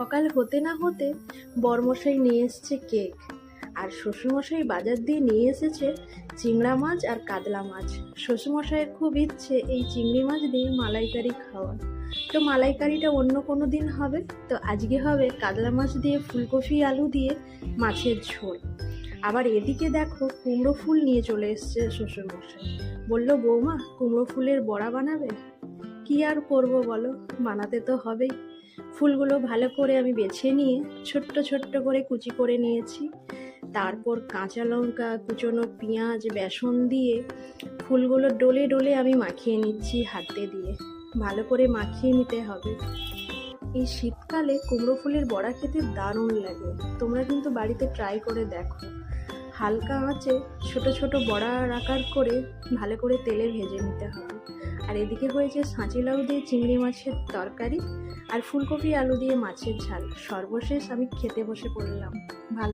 সকাল হতে না হতে বরমশাই নিয়ে এসছে কেক, আর শ্বশুরমশাই বাজার দিয়ে নিয়ে এসেছে চিংড়া মাছ আর কাতলা মাছ। শ্বশুরমশাইয়ের খুব ইচ্ছে এই চিংড়ি মাছ দিয়ে মালাইকারি খাওয়া, তো মালাইকারিটা অন্য কোনো দিন হবে, তো আজকে হবে কাতলা মাছ দিয়ে ফুলকপি আলু দিয়ে মাছের ঝোল। আবার এদিকে দেখো কুমড়ো ফুল নিয়ে চলে এসছে শ্বশুরমশাই, বললো বৌমা কুমড়ো ফুলের বড়া বানাবে। কি আর করব বলো, বানাতে তো হবেই। ফুলগুলো ভালো করে আমি বেছে নিয়ে ছোট্ট ছোট্ট করে কুচি করে নিয়েছি। তারপর কাঁচা লঙ্কা, কুচনো পেঁয়াজ, বেসন দিয়ে ফুলগুলো ডলে ডলে আমি মাখিয়ে নিচ্ছি হাতে দিয়ে। ভালো করে মাখিয়ে নিতে হবে। এই শীতকালে কুমড়ো ফুলের বড়া খেতে দারুণ লাগে, তোমরা কিন্তু বাড়িতে ট্রাই করে দেখো। হালকা আঁচে ছোট ছোট বড়ার আকার করে ভালো করে তেলে ভেজে নিতে হবে। আর এদিকে হয়েছে সাঁচি লাউ দিয়ে চিংড়ি মাছের তরকারি আর ফুলকপি আলু দিয়ে মাছের ঝাল। সর্বশেষ আমি খেতে বসে পড়লাম। ভালো